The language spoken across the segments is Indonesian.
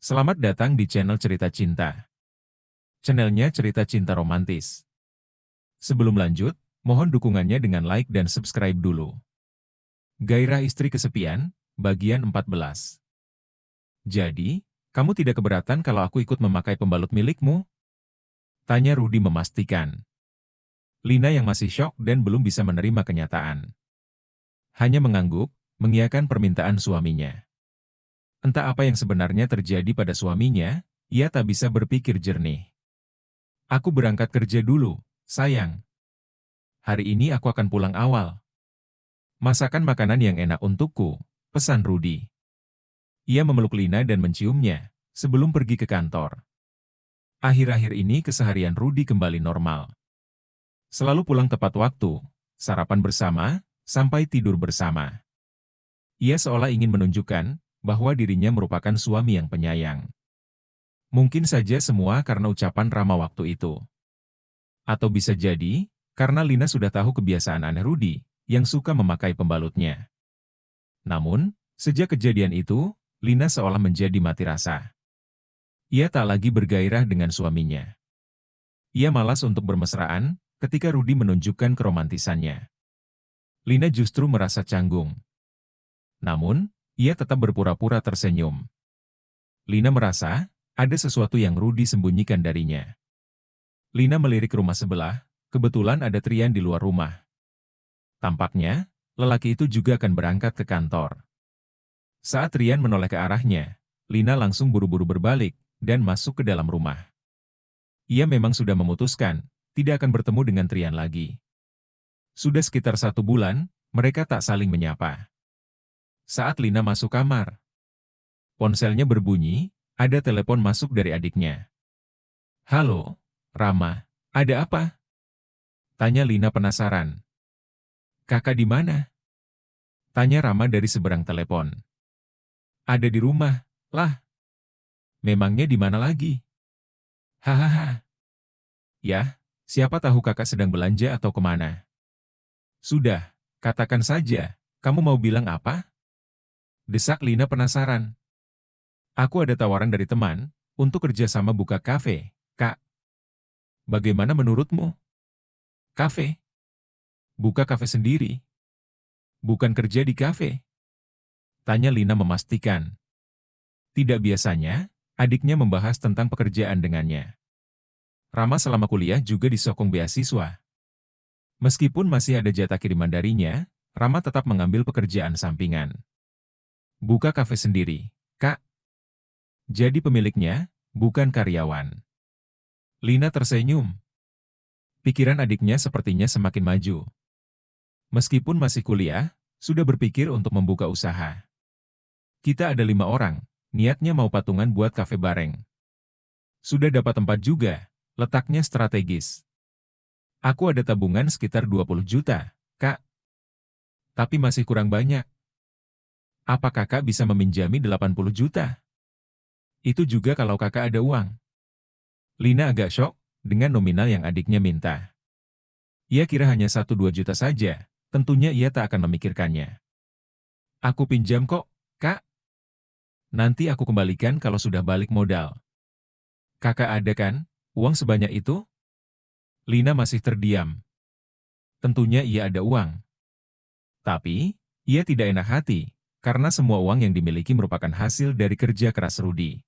Selamat datang di channel Cerita Cinta. Channelnya cerita cinta romantis. Sebelum lanjut, mohon dukungannya dengan like dan subscribe dulu. Gairah istri kesepian, bagian 14. Jadi, kamu tidak keberatan kalau aku ikut memakai pembalut milikmu? Tanya Rudy memastikan. Lina yang masih syok dan belum bisa menerima kenyataan. Hanya mengangguk, mengiyakan permintaan suaminya. Entah apa yang sebenarnya terjadi pada suaminya, ia tak bisa berpikir jernih. Aku berangkat kerja dulu, sayang. Hari ini aku akan pulang awal. Masakan makanan yang enak untukku, pesan Rudy. Ia memeluk Lina dan menciumnya, sebelum pergi ke kantor. Akhir-akhir ini keseharian Rudy kembali normal. Selalu pulang tepat waktu, sarapan bersama, sampai tidur bersama. Ia seolah ingin menunjukkan bahwa dirinya merupakan suami yang penyayang. Mungkin saja semua karena ucapan Rama waktu itu. Atau bisa jadi, karena Lina sudah tahu kebiasaan aneh Rudy, yang suka memakai pembalutnya. Namun, sejak kejadian itu, Lina seolah menjadi mati rasa. Ia tak lagi bergairah dengan suaminya. Ia malas untuk bermesraan, ketika Rudy menunjukkan keromantisannya. Lina justru merasa canggung. Namun, ia tetap berpura-pura tersenyum. Lina merasa, ada sesuatu yang Rudy sembunyikan darinya. Lina melirik rumah sebelah, kebetulan ada Trian di luar rumah. Tampaknya, lelaki itu juga akan berangkat ke kantor. Saat Trian menoleh ke arahnya, Lina langsung buru-buru berbalik, dan masuk ke dalam rumah. Ia memang sudah memutuskan, tidak akan bertemu dengan Trian lagi. Sudah sekitar 1 bulan, mereka tak saling menyapa. Saat Lina masuk kamar, ponselnya berbunyi, ada telepon masuk dari adiknya. "Halo, Rama, ada apa?" Tanya Lina penasaran. "Kakak di mana?" Tanya Rama dari seberang telepon. "Ada di rumah, lah. Memangnya di mana lagi?" "Hahaha. Ya, siapa tahu kakak sedang belanja atau kemana." "Sudah, katakan saja, kamu mau bilang apa?" Desak Lina penasaran. "Aku ada tawaran dari teman, untuk kerjasama buka kafe, Kak. Bagaimana menurutmu?" "Kafe? Buka kafe sendiri? Bukan kerja di kafe?" Tanya Lina memastikan. Tidak biasanya, adiknya membahas tentang pekerjaan dengannya. Rama selama kuliah juga disokong beasiswa. Meskipun masih ada jatah kiriman darinya, Rama tetap mengambil pekerjaan sampingan. Buka kafe sendiri, Kak. Jadi pemiliknya, bukan karyawan. Lina tersenyum. Pikiran adiknya sepertinya semakin maju. Meskipun masih kuliah, sudah berpikir untuk membuka usaha. Kita ada 5 orang, niatnya mau patungan buat kafe bareng. Sudah dapat tempat juga, letaknya strategis. Aku ada tabungan sekitar 20 juta, Kak. Tapi masih kurang banyak. Apa kakak bisa meminjami 80 juta? Itu juga kalau kakak ada uang. Lina agak syok dengan nominal yang adiknya minta. Ia kira hanya 1-2 juta saja, tentunya ia tak akan memikirkannya. Aku pinjam kok, Kak. Nanti aku kembalikan kalau sudah balik modal. Kakak ada kan, uang sebanyak itu? Lina masih terdiam. Tentunya ia ada uang. Tapi, ia tidak enak hati, karena semua uang yang dimiliki merupakan hasil dari kerja keras Rudy.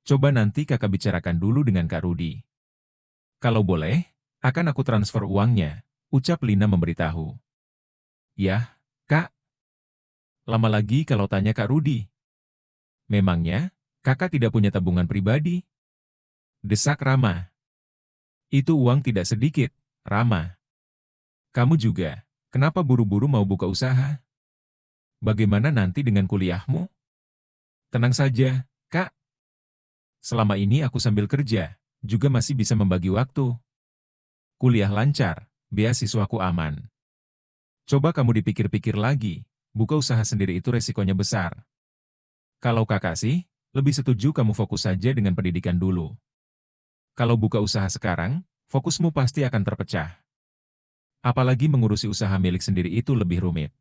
Coba nanti kakak bicarakan dulu dengan Kak Rudy. Kalau boleh, akan aku transfer uangnya, ucap Lina memberitahu. Yah, Kak. Lama lagi kalau tanya Kak Rudy. Memangnya, kakak tidak punya tabungan pribadi? Desak Rama. Itu uang tidak sedikit, Rama. Kamu juga, kenapa buru-buru mau buka usaha? Bagaimana nanti dengan kuliahmu? Tenang saja, Kak. Selama ini aku sambil kerja, juga masih bisa membagi waktu. Kuliah lancar, beasiswaku aman. Coba kamu dipikir-pikir lagi, buka usaha sendiri itu resikonya besar. Kalau kakak sih, lebih setuju kamu fokus saja dengan pendidikan dulu. Kalau buka usaha sekarang, fokusmu pasti akan terpecah. Apalagi mengurusi usaha milik sendiri itu lebih rumit.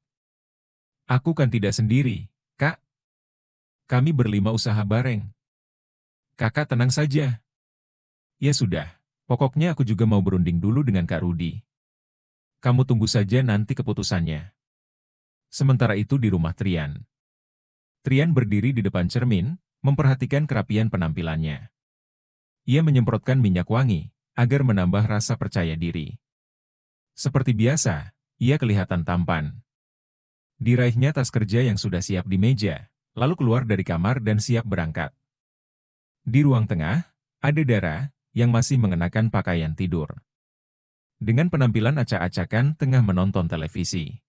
Aku kan tidak sendiri, Kak. Kami berlima usaha bareng. Kakak tenang saja. Ya sudah, pokoknya aku juga mau berunding dulu dengan Kak Rudi. Kamu tunggu saja nanti keputusannya. Sementara itu di rumah Trian. Trian berdiri di depan cermin, memperhatikan kerapian penampilannya. Ia menyemprotkan minyak wangi, agar menambah rasa percaya diri. Seperti biasa, ia kelihatan tampan. Diraihnya tas kerja yang sudah siap di meja, lalu keluar dari kamar dan siap berangkat. Di ruang tengah, ada Dara, yang masih mengenakan pakaian tidur. Dengan penampilan acak-acakan tengah menonton televisi.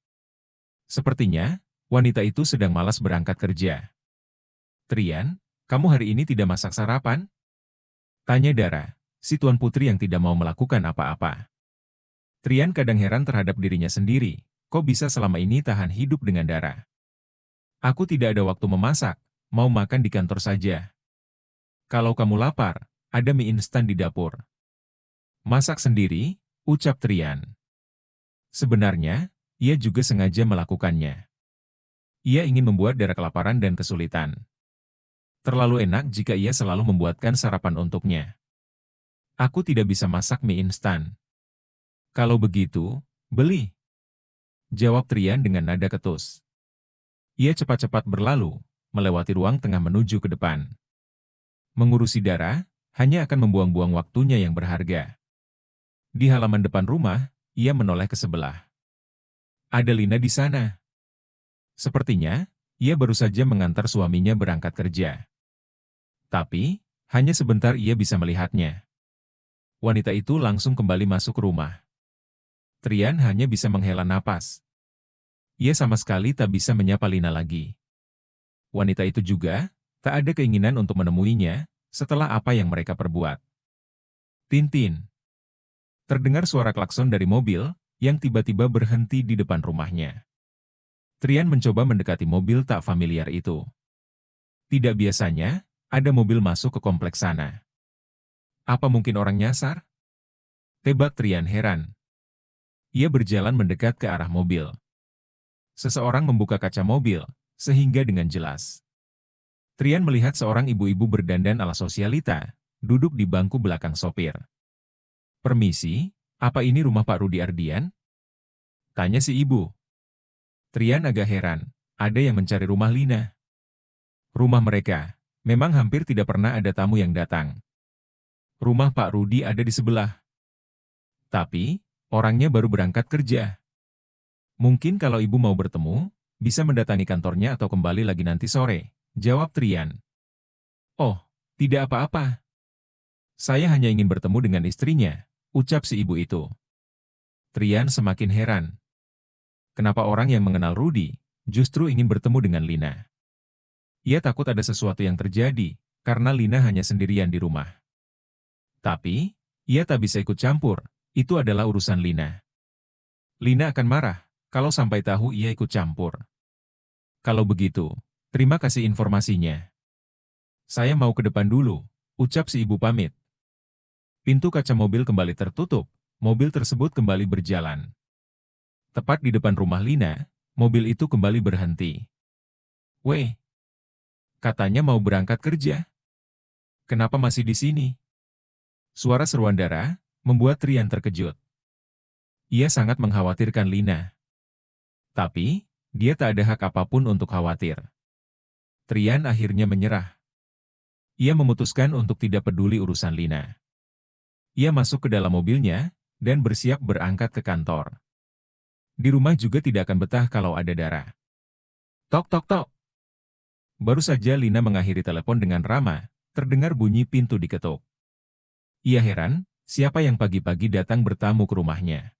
Sepertinya, wanita itu sedang malas berangkat kerja. Trian, kamu hari ini tidak masak sarapan? Tanya Dara, si Tuan Putri yang tidak mau melakukan apa-apa. Trian kadang heran terhadap dirinya sendiri, kok bisa selama ini tahan hidup dengan Dara. Aku tidak ada waktu memasak, mau makan di kantor saja. Kalau kamu lapar, ada mie instan di dapur. Masak sendiri, ucap Trian. Sebenarnya, ia juga sengaja melakukannya. Ia ingin membuat Dara kelaparan dan kesulitan. Terlalu enak jika ia selalu membuatkan sarapan untuknya. Aku tidak bisa masak mie instan. Kalau begitu, beli. Jawab Trian dengan nada ketus. Ia cepat-cepat berlalu, melewati ruang tengah menuju ke depan. Mengurusi Dara, hanya akan membuang-buang waktunya yang berharga. Di halaman depan rumah, ia menoleh ke sebelah. Ada Lina di sana. Sepertinya, ia baru saja mengantar suaminya berangkat kerja. Tapi, hanya sebentar ia bisa melihatnya. Wanita itu langsung kembali masuk rumah. Trian hanya bisa menghela napas. Ia sama sekali tak bisa menyapa Lina lagi. Wanita itu juga tak ada keinginan untuk menemuinya setelah apa yang mereka perbuat. Tintin. Terdengar suara klakson dari mobil yang tiba-tiba berhenti di depan rumahnya. Trian mencoba mendekati mobil tak familiar itu. Tidak biasanya, ada mobil masuk ke kompleks sana. Apa mungkin orang nyasar? Tebak Trian heran. Ia berjalan mendekat ke arah mobil. Seseorang membuka kaca mobil, sehingga dengan jelas. Trian melihat seorang ibu-ibu berdandan ala sosialita, duduk di bangku belakang sopir. Permisi, apa ini rumah Pak Rudi Ardian? Tanya si ibu. Trian agak heran, ada yang mencari rumah Lina. Rumah mereka, memang hampir tidak pernah ada tamu yang datang. Rumah Pak Rudi ada di sebelah. Tapi, orangnya baru berangkat kerja. Mungkin kalau ibu mau bertemu, bisa mendatangi kantornya atau kembali lagi nanti sore, jawab Trian. Oh, tidak apa-apa. Saya hanya ingin bertemu dengan istrinya, ucap si ibu itu. Trian semakin heran. Kenapa orang yang mengenal Rudi, justru ingin bertemu dengan Lina? Ia takut ada sesuatu yang terjadi, karena Lina hanya sendirian di rumah. Tapi, ia tak bisa ikut campur, itu adalah urusan Lina. Lina akan marah, kalau sampai tahu ia ikut campur. Kalau begitu, terima kasih informasinya. Saya mau ke depan dulu, ucap si ibu pamit. Pintu kaca mobil kembali tertutup, mobil tersebut kembali berjalan. Tepat di depan rumah Lina, mobil itu kembali berhenti. Weh, katanya mau berangkat kerja. Kenapa masih di sini? Suara seruan Dara membuat Trian terkejut. Ia sangat mengkhawatirkan Lina. Tapi, dia tak ada hak apapun untuk khawatir. Trian akhirnya menyerah. Ia memutuskan untuk tidak peduli urusan Lina. Ia masuk ke dalam mobilnya, dan bersiap berangkat ke kantor. Di rumah juga tidak akan betah kalau ada Dara. Tok tok tok. Baru saja Lina mengakhiri telepon dengan ramah, terdengar bunyi pintu diketuk. Ia heran, siapa yang pagi-pagi datang bertamu ke rumahnya.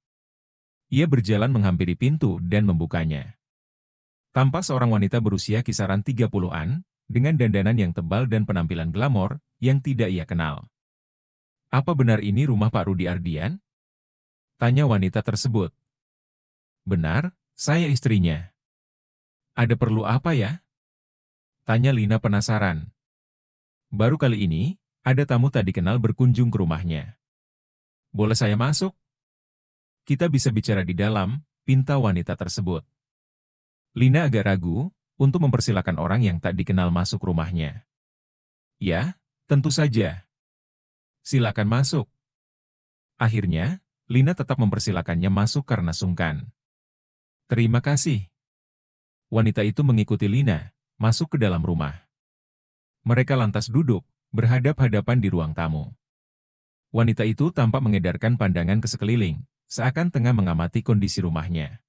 Ia berjalan menghampiri pintu dan membukanya. Tampak seorang wanita berusia kisaran 30-an, dengan dandanan yang tebal dan penampilan glamor, yang tidak ia kenal. Apa benar ini rumah Pak Rudi Ardian? Tanya wanita tersebut. Benar, saya istrinya. Ada perlu apa ya? Tanya Lina penasaran. Baru kali ini, ada tamu tak dikenal berkunjung ke rumahnya. Boleh saya masuk? Kita bisa bicara di dalam, pinta wanita tersebut. Lina agak ragu, untuk mempersilakan orang yang tak dikenal masuk rumahnya. Ya, Tentu saja. Silakan masuk. Akhirnya, Lina tetap mempersilakannya masuk karena sungkan. Terima kasih. Wanita itu mengikuti Lina, masuk ke dalam rumah. Mereka lantas duduk, berhadap-hadapan di ruang tamu. Wanita itu tampak mengedarkan pandangan ke sekeliling, seakan tengah mengamati kondisi rumahnya.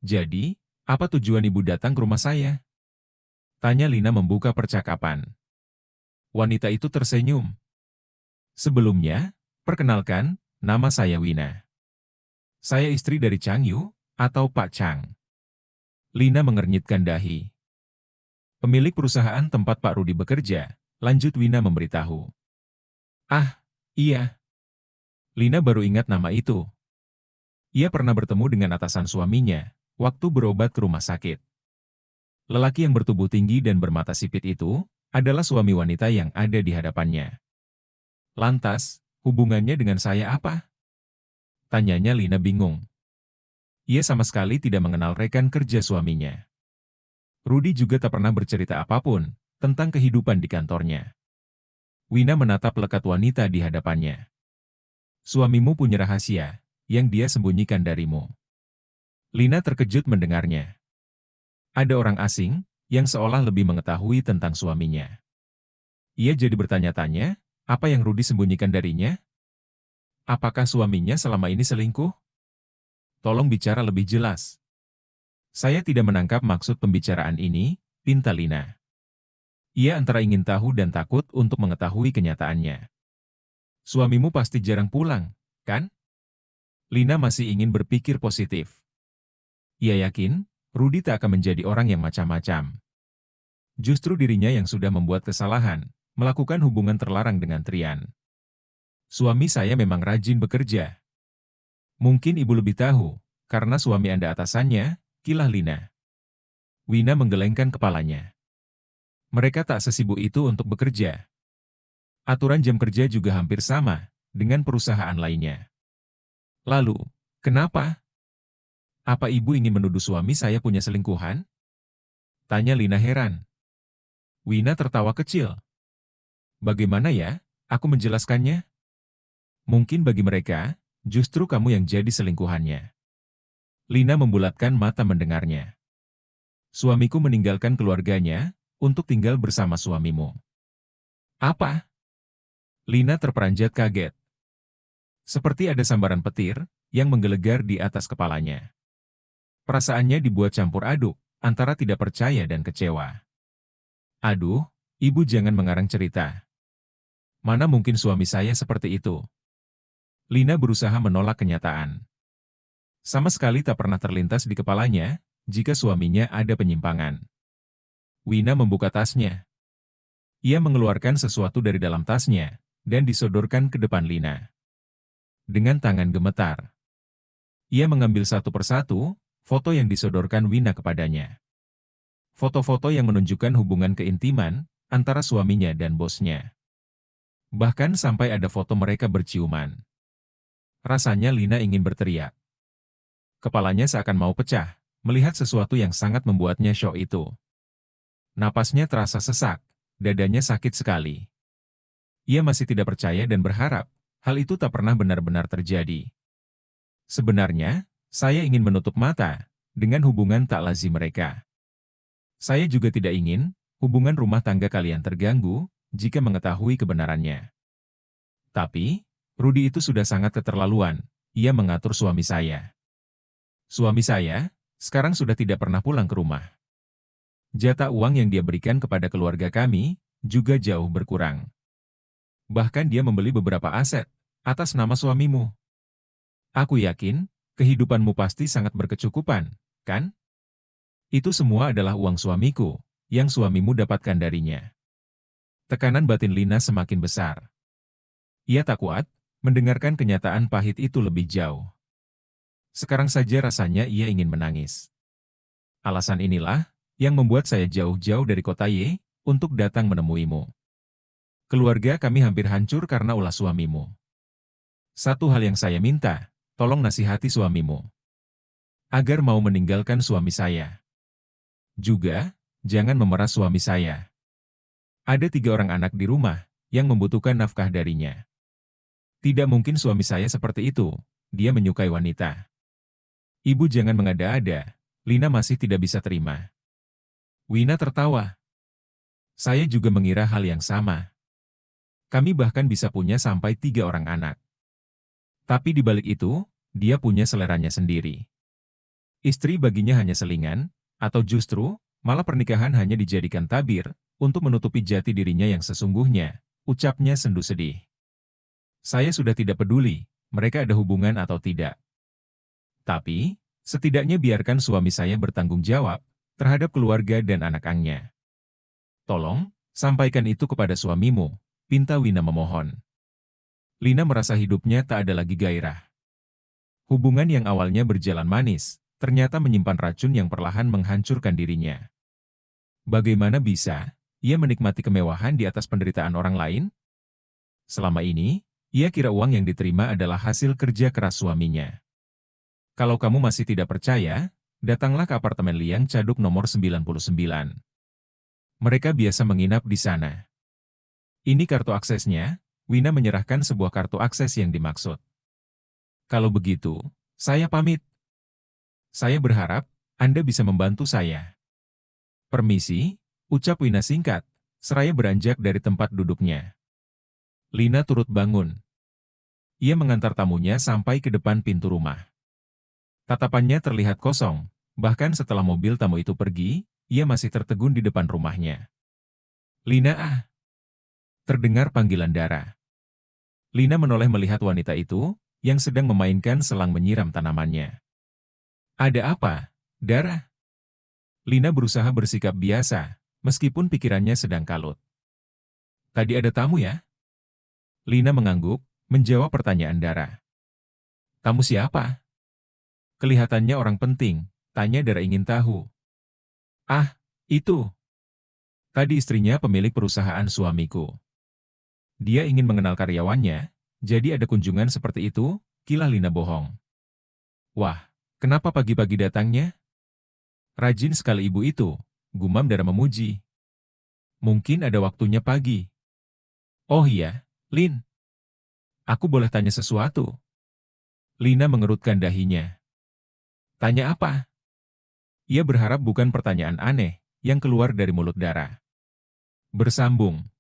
Jadi, apa tujuan ibu datang ke rumah saya? Tanya Lina membuka percakapan. Wanita itu tersenyum. Sebelumnya, perkenalkan, nama saya Wina. Saya istri dari Chang Yu, atau Pak Chang. Lina mengernyitkan dahi. Pemilik perusahaan tempat Pak Rudi bekerja, lanjut Wina memberitahu. Ah, iya. Lina baru ingat nama itu. Ia pernah bertemu dengan atasan suaminya, waktu berobat ke rumah sakit. Lelaki yang bertubuh tinggi dan bermata sipit itu, adalah suami wanita yang ada di hadapannya. Lantas, hubungannya dengan saya apa? Tanyanya Lina bingung. Ia sama sekali tidak mengenal rekan kerja suaminya. Rudi juga tak pernah bercerita apapun tentang kehidupan di kantornya. Wina menatap lekat wanita di hadapannya. Suamimu punya rahasia yang dia sembunyikan darimu. Lina terkejut mendengarnya. Ada orang asing yang seolah lebih mengetahui tentang suaminya. Ia jadi bertanya-tanya, apa yang Rudi sembunyikan darinya? Apakah suaminya selama ini selingkuh? Tolong bicara lebih jelas. Saya tidak menangkap maksud pembicaraan ini, pinta Lina. Ia antara ingin tahu dan takut untuk mengetahui kenyataannya. Suamimu pasti jarang pulang, kan? Lina masih ingin berpikir positif. Ia yakin, Rudi tak akan menjadi orang yang macam-macam. Justru dirinya yang sudah membuat kesalahan, melakukan hubungan terlarang dengan Trian. Suami saya memang rajin bekerja. Mungkin ibu lebih tahu, karena suami Anda atasannya, kilah Lina. Wina menggelengkan kepalanya. Mereka tak sesibuk itu untuk bekerja. Aturan jam kerja juga hampir sama dengan perusahaan lainnya. Lalu, kenapa? Apa ibu ingin menuduh suami saya punya selingkuhan? Tanya Lina heran. Wina tertawa kecil. Bagaimana ya, aku menjelaskannya? Mungkin bagi mereka, justru kamu yang jadi selingkuhannya. Lina membulatkan mata mendengarnya. Suamiku meninggalkan keluarganya untuk tinggal bersama suamimu. Apa? Lina terperanjat kaget. Seperti ada sambaran petir yang menggelegar di atas kepalanya. Perasaannya dibuat campur aduk antara tidak percaya dan kecewa. Aduh, ibu jangan mengarang cerita. Mana mungkin suami saya seperti itu? Lina berusaha menolak kenyataan. Sama sekali tak pernah terlintas di kepalanya jika suaminya ada penyimpangan. Wina membuka tasnya. Ia mengeluarkan sesuatu dari dalam tasnya dan disodorkan ke depan Lina. Dengan tangan gemetar, ia mengambil satu persatu foto yang disodorkan Wina kepadanya. Foto-foto yang menunjukkan hubungan keintiman antara suaminya dan bosnya. Bahkan sampai ada foto mereka berciuman. Rasanya Lina ingin berteriak. Kepalanya seakan mau pecah, melihat sesuatu yang sangat membuatnya syok itu. Napasnya terasa sesak, dadanya sakit sekali. Ia masih tidak percaya dan berharap hal itu tak pernah benar-benar terjadi. Sebenarnya, saya ingin menutup mata dengan hubungan tak lazim mereka. Saya juga tidak ingin hubungan rumah tangga kalian terganggu jika mengetahui kebenarannya. Tapi, Rudi itu sudah sangat keterlaluan. Ia mengatur suami saya. Suami saya sekarang sudah tidak pernah pulang ke rumah. Jatah uang yang dia berikan kepada keluarga kami juga jauh berkurang. Bahkan dia membeli beberapa aset atas nama suamimu. Aku yakin, kehidupanmu pasti sangat berkecukupan, kan? Itu semua adalah uang suamiku, yang suamimu dapatkan darinya. Tekanan batin Lina semakin besar. Ia tak kuat mendengarkan kenyataan pahit itu lebih jauh. Sekarang saja rasanya ia ingin menangis. Alasan inilah yang membuat saya jauh-jauh dari kota Ye untuk datang menemuimu. Keluarga kami hampir hancur karena ulah suamimu. Satu hal yang saya minta, tolong nasihati suamimu. Agar mau meninggalkan suami saya. Juga, jangan memeras suami saya. Ada 3 orang anak di rumah yang membutuhkan nafkah darinya. Tidak mungkin suami saya seperti itu, dia menyukai wanita. Ibu jangan mengada-ada, Lina masih tidak bisa terima. Wina tertawa. Saya juga mengira hal yang sama. Kami bahkan bisa punya sampai 3 orang anak. Tapi di balik itu, dia punya seleranya sendiri. Istri baginya hanya selingan, atau justru, malah pernikahan hanya dijadikan tabir, untuk menutupi jati dirinya yang sesungguhnya, ucapnya sendu sedih. Saya sudah tidak peduli, mereka ada hubungan atau tidak. Tapi, setidaknya biarkan suami saya bertanggung jawab terhadap keluarga dan anak-anaknya. Tolong, sampaikan itu kepada suamimu, pinta Wina memohon. Lina merasa hidupnya tak ada lagi gairah. Hubungan yang awalnya berjalan manis, ternyata menyimpan racun yang perlahan menghancurkan dirinya. Bagaimana bisa ia menikmati kemewahan di atas penderitaan orang lain? Selama ini, ia kira uang yang diterima adalah hasil kerja keras suaminya. Kalau kamu masih tidak percaya, datanglah ke apartemen Liang Caduk nomor 99. Mereka biasa menginap di sana. Ini kartu aksesnya. Wina menyerahkan sebuah kartu akses yang dimaksud. Kalau begitu, saya pamit. Saya berharap Anda bisa membantu saya. Permisi, ucap Wina singkat, seraya beranjak dari tempat duduknya. Lina turut bangun. Ia mengantar tamunya sampai ke depan pintu rumah. Tatapannya terlihat kosong, bahkan setelah mobil tamu itu pergi, ia masih tertegun di depan rumahnya. Lina ah! Terdengar panggilan Dara. Lina menoleh melihat wanita itu, yang sedang memainkan selang menyiram tanamannya. Ada apa, Dara? Lina berusaha bersikap biasa, meskipun pikirannya sedang kalut. Tadi ada tamu ya? Lina mengangguk, menjawab pertanyaan Dara. Tamu siapa? Kelihatannya orang penting, tanya Dara ingin tahu. Ah, itu. Tadi istrinya pemilik perusahaan suamiku. Dia ingin mengenal karyawannya, jadi ada kunjungan seperti itu, kilah Lina bohong. Wah, kenapa pagi-pagi datangnya? Rajin sekali ibu itu, gumam Dara memuji. Mungkin ada waktunya pagi. Oh iya, Lin. Aku boleh tanya sesuatu? Lina mengerutkan dahinya. Tanya apa? Ia berharap bukan pertanyaan aneh yang keluar dari mulut Dara. Bersambung.